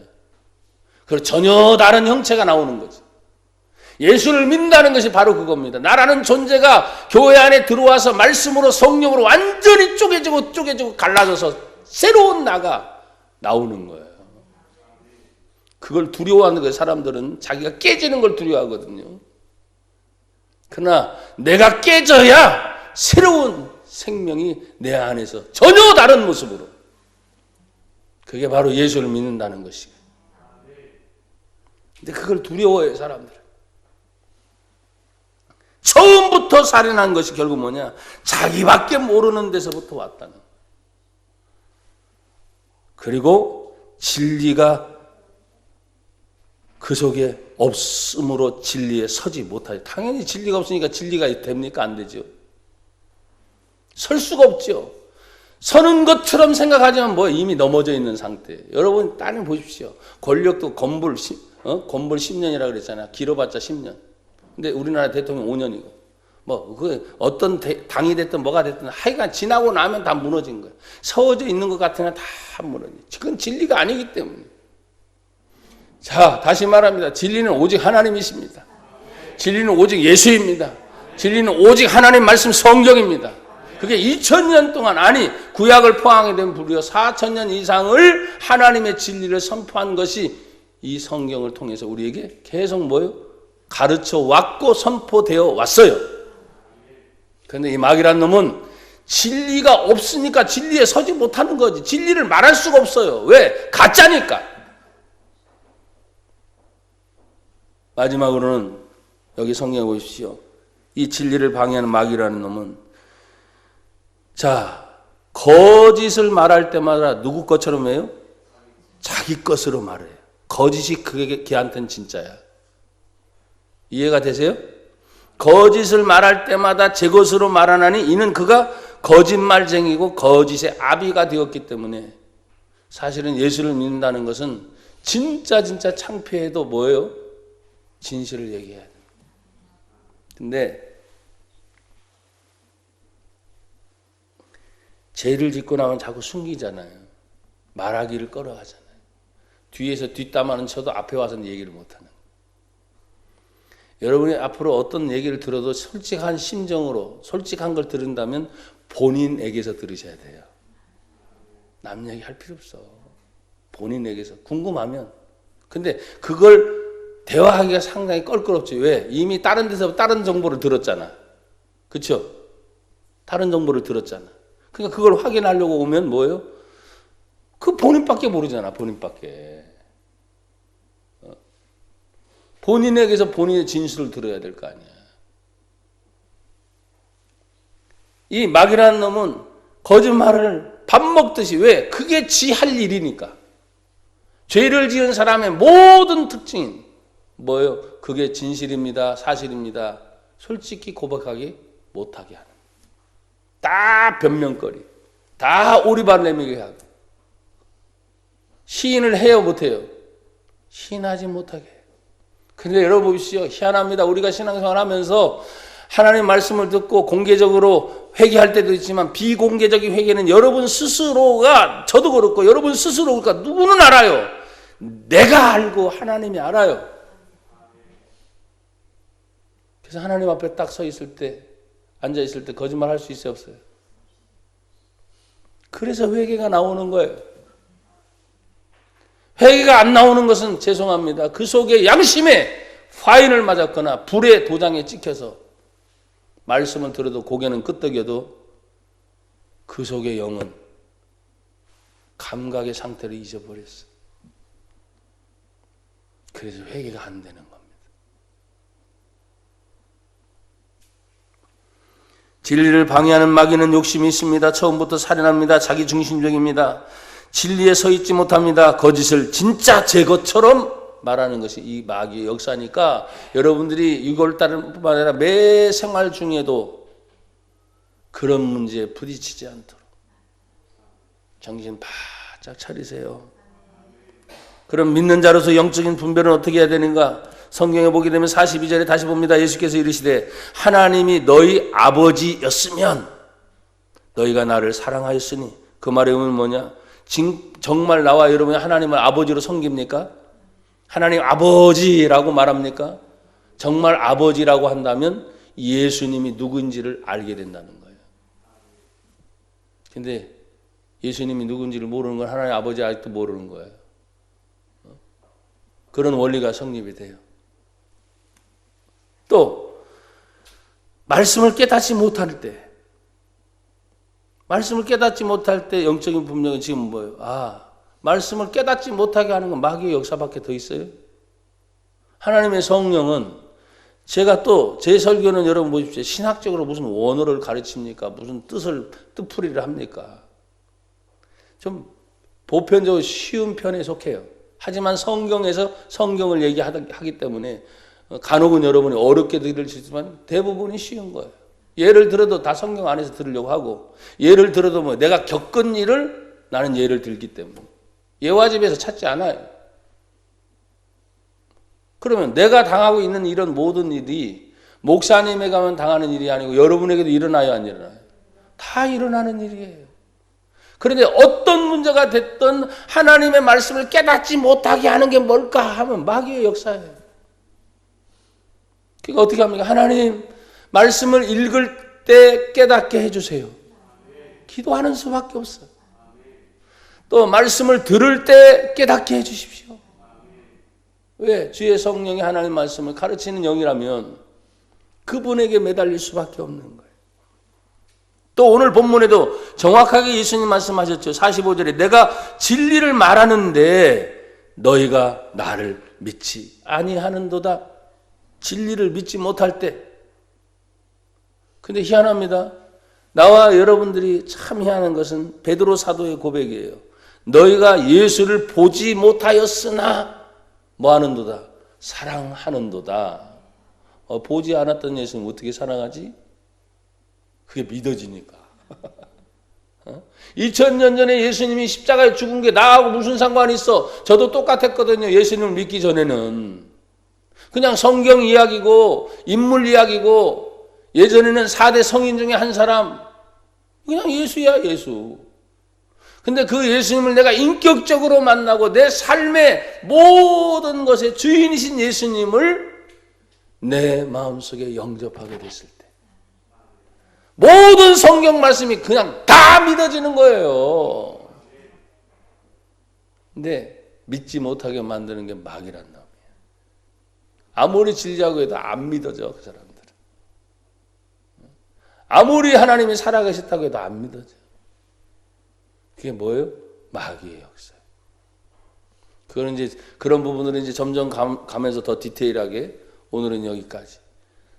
그래서 전혀 다른 형체가 나오는 거지. 예수를 믿는다는 것이 바로 그겁니다. 나라는 존재가 교회 안에 들어와서 말씀으로 성령으로 완전히 쪼개지고 갈라져서 새로운 나가 나오는 거예요. 그걸 두려워하는 거예요. 사람들은 자기가 깨지는 걸 두려워하거든요. 그러나 내가 깨져야 새로운 생명이 내 안에서 전혀 다른 모습으로. 그게 바로 예수를 믿는다는 것이에요. 근데 그걸 두려워해요, 사람들은. 처음부터 살인한 것이 결국 뭐냐? 자기밖에 모르는 데서부터 왔다는. 그리고 진리가 그 속에 없음으로 진리에 서지 못하죠. 당연히 진리가 없으니까 진리가 됩니까? 안 되죠. 설 수가 없죠. 서는 것처럼 생각하지만 뭐 이미 넘어져 있는 상태. 여러분 따님 보십시오. 권력도 건불 10년이라 그랬잖아요. 길어봤자 10년. 근데 우리나라 대통령 5년이고. 뭐 그 어떤 당이 됐든 뭐가 됐든 하여간 지나고 나면 다 무너진 거예요. 서워져 있는 것 같으면 다 무너져. 그건 진리가 아니기 때문에. 자, 다시 말합니다. 진리는 오직 하나님이십니다. 진리는 오직 예수입니다. 진리는 오직 하나님 말씀 성경입니다. 그게 2000년 동안, 아니 구약을 포함하게 된 불과 4000년 이상을 하나님의 진리를 선포한 것이 이 성경을 통해서 우리에게 계속 뭐예요? 가르쳐 왔고 선포되어 왔어요. 그런데 이 마귀란 놈은 진리가 없으니까 진리에 서지 못하는 거지. 진리를 말할 수가 없어요. 왜? 가짜니까. 마지막으로는 여기 성경에 보십시오. 이 진리를 방해하는 마귀라는 놈은 자, 거짓을 말할 때마다 누구 것처럼 해요? 자기 것으로 말해요. 거짓이 걔한테는 진짜야. 이해가 되세요? 거짓을 말할 때마다 제 것으로 말하나니 이는 그가 거짓말쟁이고 거짓의 아비가 되었기 때문에 사실은 예수를 믿는다는 것은 진짜 창피해도 뭐예요? 진실을 얘기해야 돼요. 근데 죄를 짓고 나면 자꾸 숨기잖아요. 말하기를 꺼려하잖아요. 뒤에서 뒷담화는 쳐도 앞에 와서는 얘기를 못하는. 여러분이 앞으로 어떤 얘기를 들어도 솔직한 심정으로 솔직한 걸 들은다면 본인에게서 들으셔야 돼요. 남 얘기 할 필요 없어. 본인에게서 궁금하면. 근데 그걸 대화하기가 상당히 껄끄럽지. 왜? 이미 다른 데서 다른 정보를 들었잖아. 그렇죠? 다른 정보를 들었잖아. 그러니까 그걸 확인하려고 오면 뭐예요? 그 본인밖에 모르잖아. 본인밖에. 본인에게서 본인의 진술을 들어야 될 거 아니야. 이 마귀라는 놈은 거짓말을 밥 먹듯이, 왜? 그게 지 할 일이니까. 죄를 지은 사람의 모든 특징인 뭐예요? 그게 진실입니다, 사실입니다, 솔직히 고백하기 못하게 하는, 다 변명거리, 다 오리발 내밀게 하고. 시인을 해요, 못해요? 시인하지 못하게 해요. 근데 여러분 보십시오. 희한합니다. 우리가 신앙생활 하면서 하나님 말씀을 듣고 공개적으로 회개할 때도 있지만 비공개적인 회개는 여러분 스스로가, 저도 그렇고 여러분 스스로가 누구는 알아요. 내가 알고 하나님이 알아요. 그래서 하나님 앞에 딱 서 있을 때, 앉아 있을 때 거짓말 할 수 있어요, 없어요? 그래서 회개가 나오는 거예요. 회개가 안 나오는 것은 죄송합니다. 그 속에 양심에 화인을 맞았거나 불의 도장에 찍혀서 말씀을 들어도 고개는 끄덕여도 그 속의 영은 감각의 상태를 잊어버렸어. 그래서 회개가 안 되는 겁니다. 진리를 방해하는 마귀는 욕심이 있습니다. 처음부터 살인합니다. 자기 중심적입니다. 진리에 서 있지 못합니다. 거짓을 진짜 제 것처럼 말하는 것이 이 마귀의 역사니까 여러분들이 6월달은 뿐만 아니라 매 생활 중에도 그런 문제에 부딪히지 않도록 정신 바짝 차리세요. 그럼 믿는 자로서 영적인 분별은 어떻게 해야 되는가? 성경에 보게 되면 42절에 다시 봅니다. 예수께서 이르시되 하나님이 너희 아버지였으면 너희가 나를 사랑하였으니, 그 말의 의미는 뭐냐? 정말 나와 여러분이 하나님을 아버지로 섬깁니까? 하나님 아버지라고 말합니까? 정말 아버지라고 한다면 예수님이 누구인지를 알게 된다는 거예요. 근데 예수님이 누구인지를 모르는 건 하나님 아버지 아직도 모르는 거예요. 그런 원리가 성립이 돼요. 또 말씀을 깨닫지 못할 때, 영적인 분명은 지금 뭐예요? 말씀을 깨닫지 못하게 하는 건 마귀의 역사밖에 더 있어요? 하나님의 성령은, 제가 또 제 설교는 여러분 보십시오. 신학적으로 무슨 원어를 가르칩니까? 무슨 뜻풀이를 합니까? 좀 보편적으로 쉬운 편에 속해요. 하지만 성경에서 성경을 얘기하기 때문에 간혹은 여러분이 어렵게 들을 수 있지만 대부분이 쉬운 거예요. 예를 들어도 다 성경 안에서 들으려고 하고, 예를 들어도 뭐 내가 겪은 일을 나는 예를 들기 때문에 예화집에서 찾지 않아요. 그러면 내가 당하고 있는 이런 모든 일이 목사님에게만 당하는 일이 아니고 여러분에게도 일어나요, 안 일어나요? 다 일어나는 일이에요. 그런데 어떤 문제가 됐든 하나님의 말씀을 깨닫지 못하게 하는 게 뭘까 하면 마귀의 역사예요. 그러니까 어떻게 합니까? 하나님, 말씀을 읽을 때 깨닫게 해주세요. 기도하는 수밖에 없어요. 또 말씀을 들을 때 깨닫게 해주십시오. 왜? 주의 성령이 하나님 말씀을 가르치는 영이라면 그분에게 매달릴 수밖에 없는 거예요. 또 오늘 본문에도 정확하게 예수님 말씀하셨죠. 45절에 내가 진리를 말하는데 너희가 나를 믿지 아니하는도다. 진리를 믿지 못할 때. 근데 희한합니다. 나와 여러분들이 참 희한한 것은 베드로 사도의 고백이에요. 너희가 예수를 보지 못하였으나 뭐하는도다? 사랑하는도다. 보지 않았던 예수는 어떻게 사랑하지? 그게 믿어지니까. 2000년 전에 예수님이 십자가에 죽은 게 나하고 무슨 상관이 있어? 저도 똑같았거든요. 예수님을 믿기 전에는. 그냥 성경 이야기고 인물 이야기고, 예전에는 4대 성인 중에 한 사람, 그냥 예수야, 예수. 근데 그 예수님을 내가 인격적으로 만나고 내 삶의 모든 것의 주인이신 예수님을 내 마음속에 영접하게 됐을 때 모든 성경 말씀이 그냥 다 믿어지는 거예요. 근데 믿지 못하게 만드는 게 마귀란 놈이에요. 아무리 진리하고 해도 안 믿어져, 그 사람들은. 아무리 하나님이 살아계셨다고 해도 안 믿어져. 그게 뭐예요? 마귀의 역사예요. 그거는 이제 그런 부분들은 이제 점점 가면서 더 디테일하게 오늘은 여기까지.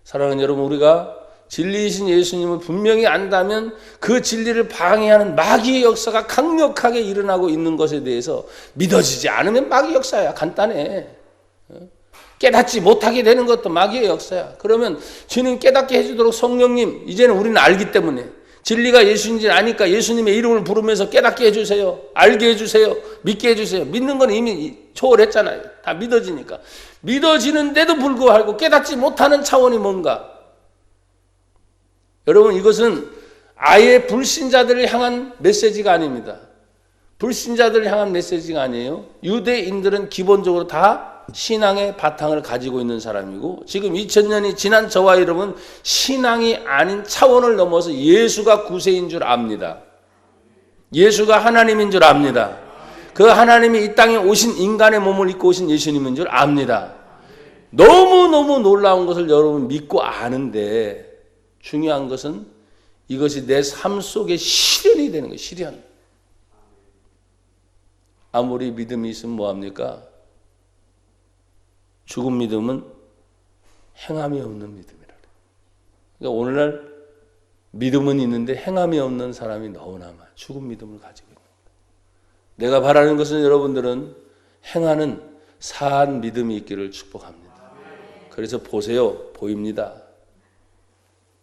사랑하는 여러분, 우리가 진리이신 예수님을 분명히 안다면 그 진리를 방해하는 마귀의 역사가 강력하게 일어나고 있는 것에 대해서 믿어지지 않으면 마귀 역사야. 간단해. 깨닫지 못하게 되는 것도 마귀의 역사야. 그러면 주님 깨닫게 해주도록 성령님, 이제는 우리는 알기 때문에 진리가 예수인지 아니까 예수님의 이름을 부르면서 깨닫게 해주세요. 알게 해주세요. 믿게 해주세요. 믿는 건 이미 초월했잖아요. 다 믿어지니까. 믿어지는데도 불구하고 깨닫지 못하는 차원이 뭔가. 여러분, 이것은 아예 불신자들을 향한 메시지가 아닙니다. 불신자들을 향한 메시지가 아니에요. 유대인들은 기본적으로 다 신앙의 바탕을 가지고 있는 사람이고, 지금 2000년이 지난 저와 여러분 신앙이 아닌 차원을 넘어서 예수가 구세인 줄 압니다. 예수가 하나님인 줄 압니다. 그 하나님이 이 땅에 오신 인간의 몸을 입고 오신 예수님인 줄 압니다. 너무너무 놀라운 것을 여러분 믿고 아는데, 중요한 것은 이것이 내 삶 속에 실현이 되는 거예요. 실현. 아무리 믿음이 있으면 뭐합니까? 죽은 믿음은 행함이 없는 믿음이라. 그러니까 오늘날 믿음은 있는데 행함이 없는 사람이 너무나 많아. 죽은 믿음을 가지고 있는 거예요. 내가 바라는 것은 여러분들은 행하는 사한 믿음이 있기를 축복합니다. 그래서 보세요. 보입니다.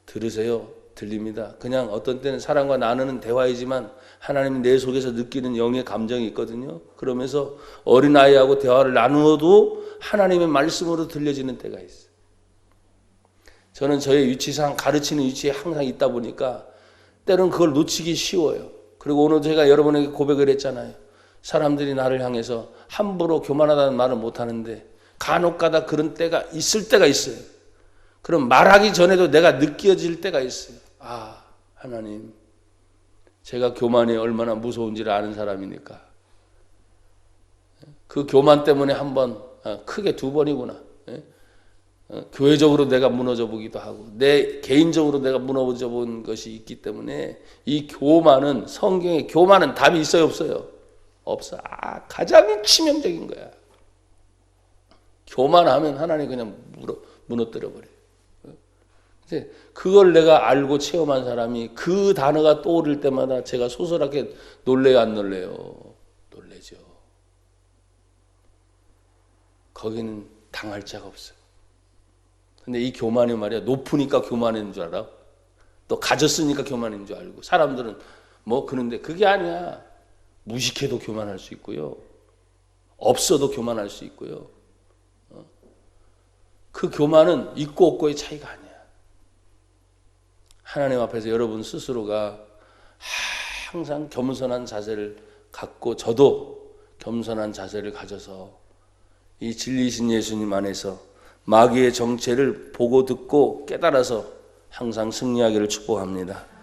들으세요. 들립니다. 그냥 어떤 때는 사람과 나누는 대화이지만 하나님이 내 속에서 느끼는 영의 감정이 있거든요. 그러면서 어린아이하고 대화를 나누어도 하나님의 말씀으로 들려지는 때가 있어요. 저는 저의 위치상 가르치는 위치에 항상 있다 보니까 때로는 그걸 놓치기 쉬워요. 그리고 오늘 제가 여러분에게 고백을 했잖아요. 사람들이 나를 향해서 함부로 교만하다는 말을 못하는데 간혹가다 그런 때가 있을 때가 있어요. 그럼 말하기 전에도 내가 느껴질 때가 있어요. 아, 하나님, 제가 교만이 얼마나 무서운지를 아는 사람이니까 그 교만 때문에 한 번, 크게 두 번이구나. 교회적으로 내가 무너져 보기도 하고 내 개인적으로 내가 무너져 본 것이 있기 때문에 이 교만은, 성경에 교만은 답이 있어요, 없어요? 없어. 가장 치명적인 거야. 교만하면 하나님 그냥 무너뜨려 버려요. 그걸 내가 알고 체험한 사람이 그 단어가 떠오를 때마다 제가 소설하게 놀래요, 안 놀래요? 놀래죠. 거기는 당할 자가 없어요. 근데 이 교만이 말이야, 높으니까 교만인 줄 알아. 또 가졌으니까 교만인 줄 알고. 사람들은 뭐 그런데 그게 아니야. 무식해도 교만할 수 있고요. 없어도 교만할 수 있고요. 그 교만은 있고 없고의 차이가 아니야. 하나님 앞에서 여러분 스스로가 항상 겸손한 자세를 갖고, 저도 겸손한 자세를 가져서 이 진리이신 예수님 안에서 마귀의 정체를 보고 듣고 깨달아서 항상 승리하기를 축복합니다.